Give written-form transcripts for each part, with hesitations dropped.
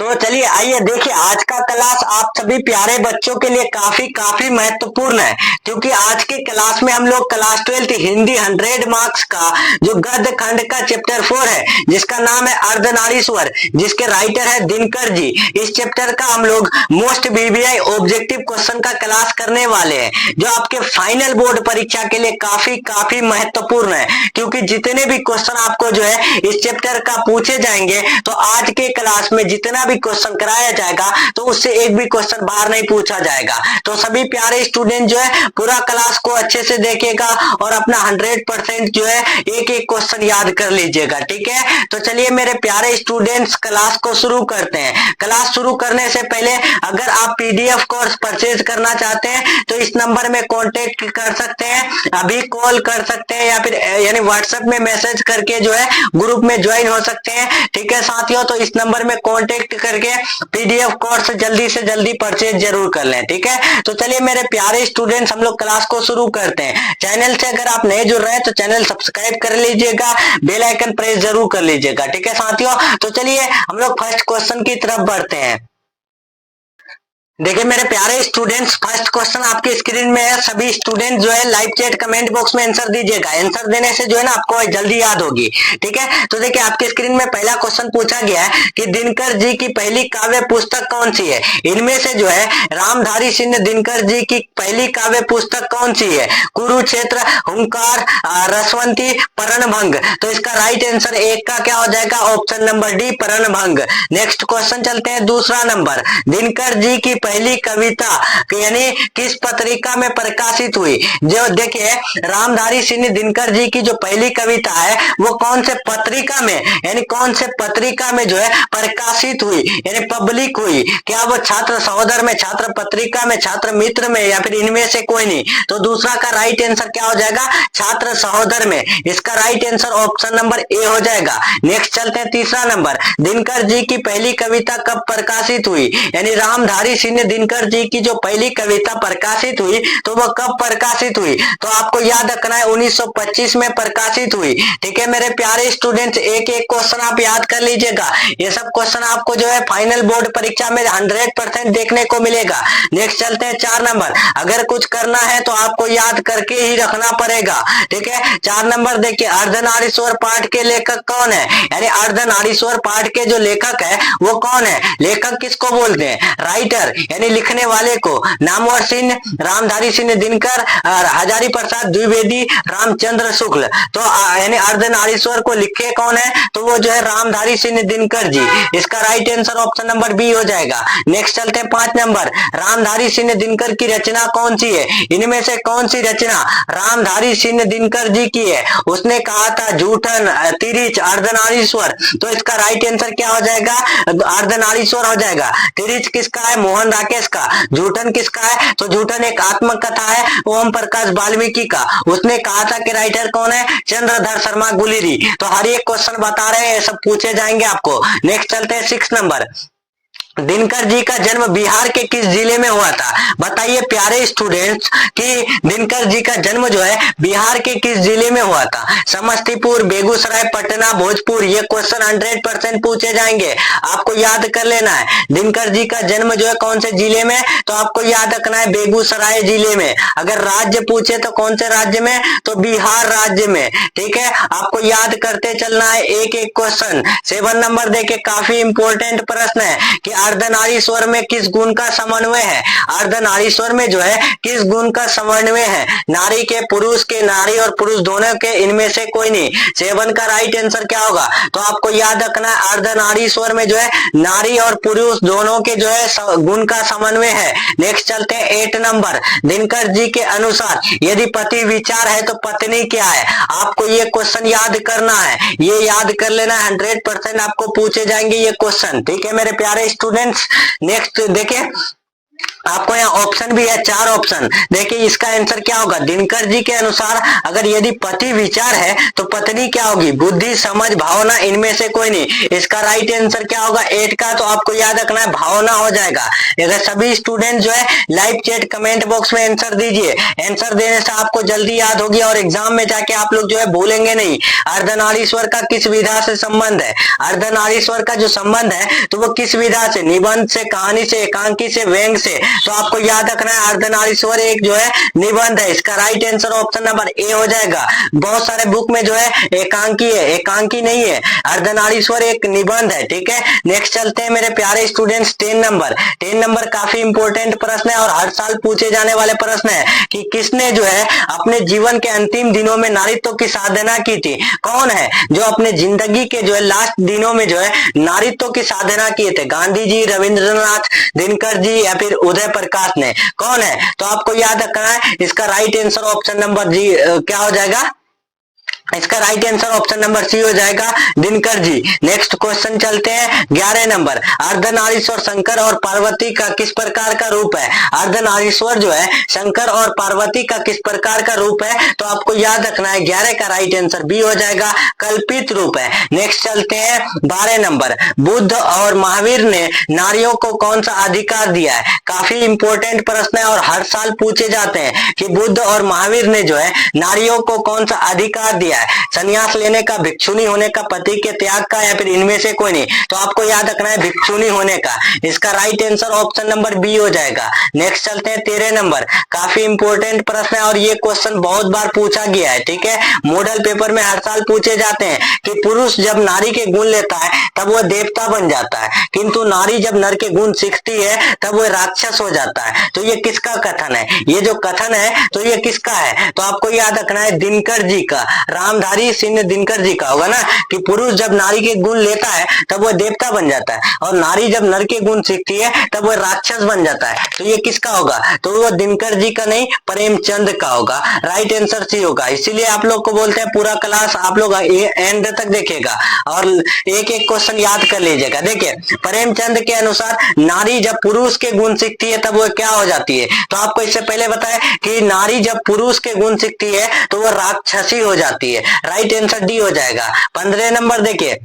तो चलिए आइए देखिए, आज का क्लास आप सभी प्यारे बच्चों के लिए काफी काफी महत्वपूर्ण है, क्योंकि आज के क्लास में हम लोग क्लास 12 हिंदी 100 मार्क्स का जो गद्य खंड का चैप्टर 4 है, जिसका नाम है अर्धनारीश्वर, जिसके राइटर है दिनकर जी। इस चैप्टर का हम लोग मोस्ट बीबीआई ऑब्जेक्टिव क्वेश्चन का क्लास करने वाले हैं, जो आपके फाइनल बोर्ड परीक्षा के लिए काफी काफी महत्वपूर्ण है, क्योंकि जितने भी क्वेश्चन आपको जो है इस चैप्टर का पूछे जाएंगे, तो आज के क्लास में जितना भी क्वेश्चन कराया जाएगा तो उससे एक भी क्वेश्चन बाहर नहीं पूछा जाएगा। तो सभी प्यारे स्टूडेंट जो है पूरा क्लास को अच्छे से देखेगा और अपना 100% जो है एक एक क्वेश्चन याद कर लीजिएगा, ठीक है। तो चलिए मेरे प्यारे स्टूडेंट्स, क्लास को शुरू करते हैं। क्लास शुरू करने से पहले अगर आप पीडीएफ कोर्स परचेज करना चाहते हैं तो इस नंबर में कॉन्टेक्ट कर सकते हैं, अभी कॉल कर सकते हैं, या फिर यानी व्हाट्सएप में मैसेज करके जो है ग्रुप में ज्वाइन हो सकते हैं, ठीक है साथियों। तो इस नंबर में कॉन्टेक्ट करके पीडीएफ कोर्स जल्दी से जल्दी परचेज जरूर कर लें, ठीक है। तो चलिए मेरे प्यारे स्टूडेंट्स, हम लोग क्लास को शुरू करते हैं। चैनल से अगर आप नए जुड़ रहे हैं तो चैनल सब्सक्राइब कर लीजिएगा, बेल आइकन प्रेस जरूर कर लीजिएगा, ठीक है साथियों। तो चलिए हम लोग फर्स्ट क्वेश्चन की तरफ बढ़ते हैं। देखिए मेरे प्यारे स्टूडेंट्स, फर्स्ट क्वेश्चन आपके स्क्रीन में है। सभी स्टूडेंट जो है लाइव चैट कमेंट बॉक्स में आंसर दीजिएगा। आंसर देने से जो है ना आपको जल्दी याद होगी, ठीक है। तो देखिए आपके स्क्रीन में पहला क्वेश्चन पूछा गया है कि दिनकर जी की पहली काव्य पुस्तक कौन सी है। इनमें से जो है रामधारी सिंह दिनकर जी की पहली काव्य पुस्तक कौन सी है? कुरुक्षेत्र, हुंकार, रसवंती, परणभंग। तो इसका राइट आंसर एक का क्या हो जाएगा? ऑप्शन नंबर डी, परणभंग। नेक्स्ट क्वेश्चन चलते हैं दूसरा नंबर। दिनकर जी की पहली कविता यानी किस पत्रिका में प्रकाशित हुई? जो देखिए रामधारी सिंह दिनकर जी की जो पहली कविता है वो कौन से पत्रिका में, यानी कौन से पत्रिका में जो है प्रकाशित हुई, यानी पब्लिक हुई? क्या वो छात्र सहोदर में, छात्र पत्रिका में, छात्र मित्र में, या फिर इनमें से कोई नहीं? तो दूसरा का राइट आंसर क्या हो जाएगा? छात्र सहोदर में। इसका right answer option number A हो जाएगा। नेक्स्ट चलते हैं तीसरा नंबर। दिनकर जी की पहली कविता कब प्रकाशित हुई? यानी रामधारी सिंह दिनकर जी की जो पहली कविता प्रकाशित हुई तो वह कब प्रकाशित हुई? तो आपको याद रखना है 1925 में प्रकाशित हुई, ठीक है मेरे प्यारे स्टूडेंट्स। एक एक क्वेश्चन आप याद कर लीजिएगा। ये सब क्वेश्चन आपको जो है फाइनल बोर्ड परीक्षा में 100% देखने को मिलेगा। नेक्स्ट चलते हैं 4 नंबर। अगर कुछ करना है तो आपको याद करके ही रखना पड़ेगा, ठीक है। 4 नंबर देखिए, अर्धनारीश्वर पाठ के लेखक कौन है? यानी अर्धनारीश्वर पाठ के जो लेखक है वो कौन है? लेखक किसको बोलते हैं? राइटर, यानी लिखने वाले को। नामवर सिंह, रामधारी सिंह दिनकर, हजारी प्रसाद द्विवेदी, रामचंद्र शुक्ल। तो यानी अर्धनारीश्वर को लिखे कौन है? तो वो जो है रामधारी सिंह दिनकर जी। इसका right answer option number B हो जाएगा। नेक्स्ट चलते हैं 5 नंबर। रामधारी सिंह दिनकर की रचना कौन सी है? इनमें से कौन सी रचना रामधारी सिंह दिनकर जी की है? उसने कहा था जूठन, तिरिच, अर्धनारीश्वर। तो इसका राइट आंसर क्या हो जाएगा? अर्धनारीश्वर हो जाएगा। तिरिच किसका है? मोहन राकेश का। जूठन किसका है? तो जूठन एक आत्मकथा है ओम प्रकाश वाल्मीकि का। उसने कहा था कि राइटर कौन है? चंद्रधर शर्मा गुलेरी। तो हर एक क्वेश्चन बता रहे हैं, सब पूछे जाएंगे आपको। नेक्स्ट चलते हैं 6 नंबर। दिनकर जी का जन्म बिहार के किस जिले में हुआ था? बताइए प्यारे स्टूडेंट्स कि दिनकर जी का जन्म जो है बिहार के किस जिले में हुआ था? समस्तीपुर, बेगूसराय, पटना, भोजपुर। ये क्वेश्चन 100% पूछे जाएंगे, आपको याद कर लेना है। दिनकर जी का जन्म जो है कौन से जिले में? तो आपको याद रखना है बेगूसराय जिले में। अगर राज्य पूछे तो कौन से राज्य में? तो बिहार राज्य में, ठीक है। आपको याद करते चलना है एक एक क्वेश्चन। 7 नंबर देखे, काफी इंपॉर्टेंट प्रश्न है कि अर्धनारीश्वर में किस गुण का समन्वय है? अर्धनारीश्वर में जो है किस गुण का समन्वय है? नारी के, पुरुष के, नारी और पुरुष दोनों के, इनमें से कोई नहीं। 7 का राइट आंसर क्या होगा? तो आपको याद रखना है अर्धनारीश्वर में जो है नारी और पुरुष दोनों के जो है गुण का समन्वय है। नेक्स्ट चलते हैं 8 नंबर। दिनकर जी के अनुसार यदि पति विचार है तो पत्नी क्या है? आपको ये क्वेश्चन याद करना है, ये याद कर लेना है। 100% आपको पूछे जाएंगे ये क्वेश्चन, ठीक है मेरे प्यारे स्टूडेंट्स। नेक्स्ट देखिए आपको यहाँ ऑप्शन भी है, 4 ऑप्शन। देखिए इसका आंसर क्या होगा, दिनकर जी के अनुसार अगर यदि पति विचार है तो पत्नी क्या होगी, बुद्धि, समझ, भावना, इनमें से कोई नहीं। इसका राइट आंसर क्या होगा 8 का, तो आपको याद रखना है भावना हो जाएगा। अगर सभी स्टूडेंट जो है लाइव चैट कमेंट बॉक्स में आंसर दीजिए, आंसर देने से आपको जल्दी याद होगी और एग्जाम में जाके आप लोग जो है भूलेंगे नहीं। अर्धनारीश्वर का किस विधा से संबंध है, अर्धनारीश्वर का जो संबंध है तो वो किस विधा से, निबंध से, कहानी से, एकांकी से, व्यंग से। तो आपको याद रखना है अर्धनारीश्वर एक जो है निबंध है। इसका right answer option number A हो जाएगा। बहुत सारे बुक में जो है एकांकी है, एकांकी नहीं है, अर्धनारीश्वर एक निबंध है। ठीक है, नेक्स्ट चलते हैं मेरे प्यारे स्टूडेंट्स 10 नंबर। 10 नंबर काफी इंपॉर्टेंट प्रश्न है और हर साल पूछे जाने वाले प्रश्न है कि किसने जो है अपने जीवन के अंतिम दिनों में नारीत्व की साधना की थी। कौन है जो अपने जिंदगी के जो है लास्ट दिनों में जो है नारीत्व की साधना किए थे, गांधी जी, रविंद्रनाथ, दिनकर जी या फिर उदय प्रकाश ने, कौन है? तो आपको याद रखना है इसका right answer option number G क्या हो जाएगा, इसका right answer option number C हो जाएगा, दिनकर जी। नेक्स्ट क्वेश्चन चलते हैं 11 नंबर। अर्धनारीश्वर शंकर और पार्वती का किस प्रकार का रूप है? अर्धनारीश्वर जो है शंकर और पार्वती का किस प्रकार का रूप है? तो आपको याद रखना है 11 का राइट आंसर बी हो जाएगा, कल्पित रूप है। नेक्स्ट चलते हैं 12 नंबर। बुद्ध और महावीर ने नारियों को कौन सा अधिकार दिया है? काफी इंपॉर्टेंट प्रश्न है और हर साल पूछे जाते हैं कि बुद्ध और महावीर ने जो है नारियों को कौन सा अधिकार दिया है, संन्यास लेने का, भिक्षुनी होने का, पति के त्याग का या फिर इनमें से कोई नहीं। तो आपको याद रखना है भिक्षुनी होने का। इसका right answer option number B हो जाएगा। नेक्स्ट चलते हैं 13 नंबर। काफी इंपॉर्टेंट प्रश्न है और ये क्वेश्चन बहुत बार पूछा गया है। ठीक है, मॉडल पेपर में हर साल पूछे जाते हैं कि पुरुष जब नारी के गुण लेता है तब वह देवता बन जाता है, किंतु नारी जब नर के गुण सीखती है तब वह राक्षस हो जाता है। तो ये किसका कथन है? ये जो कथन है तो ये किसका है? तो आपको याद रखना है दिनकर जी का, रामधारी सिंह दिनकर जी का होगा ना, कि पुरुष जब नारी के गुण लेता है तब वह देवता बन जाता है और नारी जब नर के गुण सीखती है तब वह राक्षस बन जाता है। तो ये किसका होगा? तो वो दिनकर जी का नहीं, प्रेमचंद का होगा। राइट आंसर सी होगा। इसीलिए आप लोग को बोलते हैं पूरा क्लास आप लोग एंड तक देखिएगा और एक एक क्वेश्चन याद कर लीजिएगा। देखिए प्रेमचंद के अनुसार नारी जब पुरुष के गुण सीखती है तब वो क्या हो जाती है? तो आपको इससे पहले बताया कि नारी जब पुरुष के गुण सीखती है तो वो राक्षसी हो जाती है। राइट आंसर डी हो जाएगा। 15 नंबर देखिए,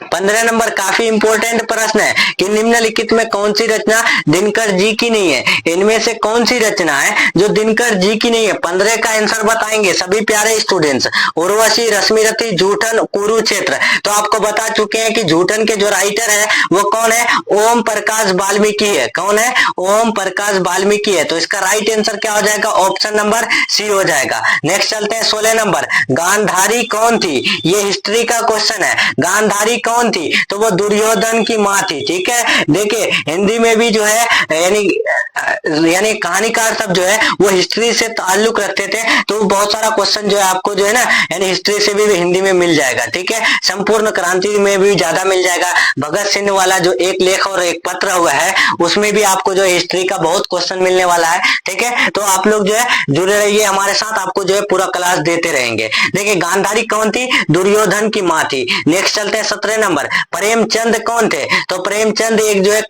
15 नंबर काफी इंपॉर्टेंट प्रश्न है कि निम्नलिखित में कौन सी रचना दिनकर जी की नहीं है? इनमें से कौन सी रचना है जो दिनकर जी की नहीं है? 15 का आंसर बताएंगे सभी प्यारे स्टूडेंट्स। उर्वशी, रश्मिरथी, जूठन, कुरुक्षेत्र। तो आपको बता चुके हैं कि जूठन के जो राइटर है वो कौन है? ओम प्रकाश वाल्मीकि है। कौन है? ओम प्रकाश वाल्मीकि है। तो इसका राइट आंसर क्या हो जाएगा? ऑप्शन नंबर सी हो जाएगा। नेक्स्ट चलते हैं 16 नंबर। गांधारी कौन थी? ये हिस्ट्री का क्वेश्चन है। गांधारी कौन थी? तो वो दुर्योधन की माँ थी। ठीक है, देखिए हिंदी में भी जो है यानी कहानीकार सब जो है वो हिस्ट्री से ताल्लुक रखते थे, तो बहुत सारा क्वेश्चन जो है आपको जो है ना यानी हिस्ट्री से भी हिंदी में मिल जाएगा। ठीक है, संपूर्ण क्रांति में भी ज्यादा मिल जाएगा। भगत सिंह वाला जो एक लेख और एक पत्र हुआ है उसमें भी आपको जो हिस्ट्री का बहुत क्वेश्चन मिलने वाला है। ठीक है, तो आप लोग जो है जुड़े रहिए हमारे साथ, आपको जो है पूरा क्लास देते रहेंगे। देखिए गांधारी कौन थी? दुर्योधन की माँ थी। नेक्स्ट चलते हैं 17 नंबर। प्रेमचंद कौन थे? तो प्रेमचंद एक जो है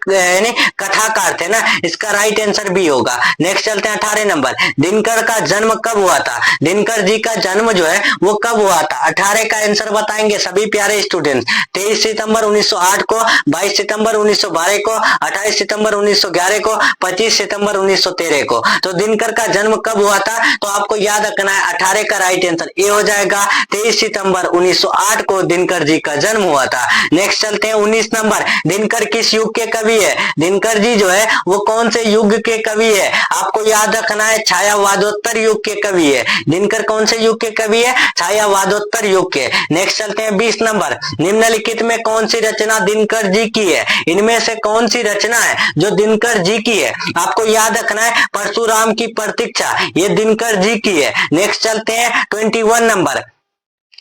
कथाकार थे ना, इसका राइट आंसर भी होगा। नेक्स्ट चलते हैं 18 नंबर। दिनकर का जन्म कब हुआ था? दिनकर जी का जन्म जो है वो कब हुआ था? 18 का आंसर बताएंगे सभी प्यारे स्टूडेंट्स। 23 सितंबर 1908 को, 22 सितंबर 1912 को, 28 सितंबर 1911 को, 25 सितंबर 1913 को। तो दिनकर का जन्म कब हुआ था? तो आपको याद रखना है 18 का राइट आंसर ए हो जाएगा। 23 सितंबर 1908 को दिनकर जी का जन्म हुआ था। नेक्स्ट चलते हैं 19 नंबर। दिनकर किस युग के कवि है? दिनकर जी जो है वो कौन से युग के कवि है? आपको याद रखना है छायावादोत्तर युग के कवि है। दिनकर कौन से युग के कवि है? छायावादोत्तर युग के। नेक्स्ट चलते हैं 20 नंबर। निम्नलिखित में कौन सी रचना दिनकर जी की है? इनमें से कौन सी रचना है जो दिनकर जी की है? आपको याद रखना है परशुराम की प्रतीक्षा, ये दिनकर जी की है। नेक्स्ट चलते हैं 21 नंबर।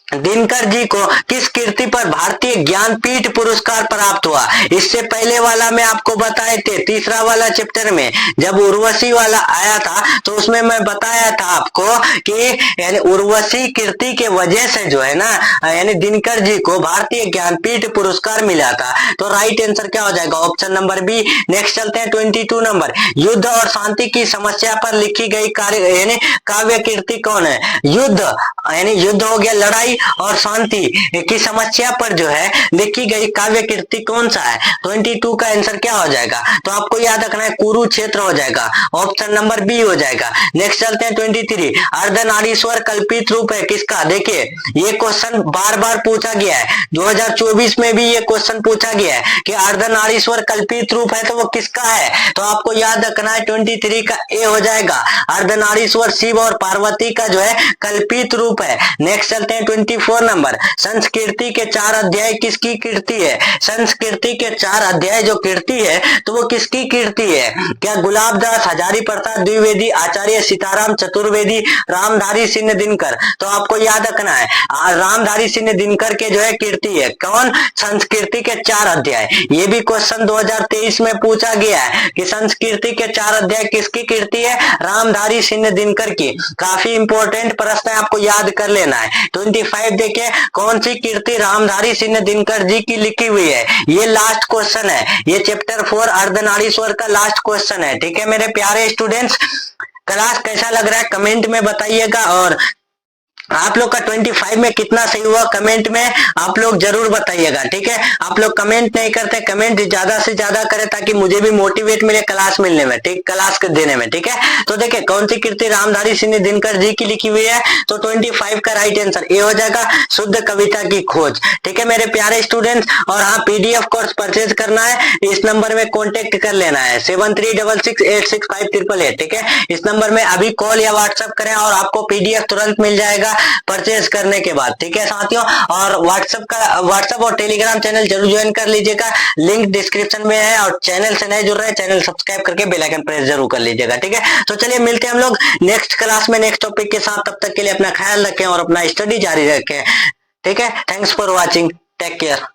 दिनकर जी को किस कृति पर भारतीय ज्ञानपीठ पुरस्कार प्राप्त हुआ? इससे पहले वाला में आपको बताए थे, तीसरा वाला चैप्टर में जब उर्वशी वाला आया था तो उसमें मैं बताया था आपको कि यानी उर्वशी कृति के वजह से जो है ना यानी दिनकर जी को भारतीय ज्ञानपीठ पुरस्कार मिला था। तो राइट आंसर क्या हो जाएगा? Option number B. नेक्स्ट चलते हैं 22 नंबर। युद्ध और शांति की समस्या पर लिखी गई कार्य यानी काव्य कृति कौन है? युद्ध यानी युद्ध हो गया, लड़ाई और शांति की समस्या पर जो है लिखी गई काव्य कृति कौन सा है? 22 का आंसर क्या हो जाएगा? तो आपको याद रखना है कुरुक्षेत्र हो जाएगा, ऑप्शन नंबर बी हो जाएगा। नेक्स्ट चलते हैं 23। अर्धनारीश्वर कल्पित रूप है किसका? देखिए ये क्वेश्चन बार बार पूछा गया है, 2024 में भी ये क्वेश्चन पूछा गया है कि अर्धनारीश्वर कल्पित रूप है तो वो किसका है? तो आपको याद रखना है 23 का ए हो जाएगा। अर्धनारीश्वर शिव और पार्वती का जो है कल्पित रूप है। नेक्स्ट चलते हैं 24 नंबर। संस्कृति के 4 अध्याय किसकी कृति है? संस्कृति के 4 अध्याय जो कृति है तो वो किसकी कृति है? क्या गुलाबदास, हजारी प्रसाद द्विवेदी, आचार्य सीताराम चतुर्वेदी, रामधारी सिंह दिनकर? तो आपको याद रखना है रामधारी सिंह दिनकर के जो है कृति है कौन? संस्कृति के 4 अध्याय। ये भी क्वेश्चन 2023 में पूछा गया है कि संस्कृति के 4 अध्याय किसकी कृति है? रामधारी सिंह दिनकर की। काफी इंपॉर्टेंट प्रश्न है, आपको याद कर लेना है। 25 देखिए कौन सी कृति रामधारी सिंह दिनकर जी की लिखी हुई है? ये लास्ट क्वेश्चन है, ये चैप्टर 4 अर्धनारीश्वर का लास्ट क्वेश्चन है। ठीक है मेरे प्यारे स्टूडेंट्स, क्लास कैसा लग रहा है कमेंट में बताइएगा, और आप लोग का 25 में कितना सही हुआ कमेंट में आप लोग जरूर बताइएगा। ठीक है, आप लोग कमेंट नहीं करते, कमेंट ज्यादा से ज्यादा करें ताकि मुझे भी मोटिवेट मिले क्लास मिलने में, ठीक, क्लास देने में। ठीक है, तो देखिए कौन सी कृति रामधारी सिंह दिनकर जी की लिखी हुई है? तो 25 का राइट आंसर ए हो जाएगा, शुद्ध कविता की खोज। ठीक है मेरे प्यारे स्टूडेंट्स, और हाँ पीडीएफ कोर्स परचेज करना है इस नंबर में कॉन्टेक्ट कर लेना है 7366865888। ठीक है, इस नंबर में अभी कॉल या व्हाट्सएप करें और आपको पीडीएफ तुरंत मिल जाएगा परचेज करने के बाद। ठीक है साथियों, और व्हाट्सएप और टेलीग्राम चैनल जरूर ज्वाइन कर लीजिएगा, लिंक डिस्क्रिप्शन में है। और चैनल से नए जुड़ रहे हैं, चैनल सब्सक्राइब करके बेल आइकन प्रेस जरूर कर लीजिएगा। ठीक है, तो चलिए मिलते हैं हम लोग नेक्स्ट क्लास में नेक्स्ट टॉपिक के साथ। तब तक के लिए अपना ख्याल रखें और अपना स्टडी जारी रखें। ठीक है, thanks for watching, take care.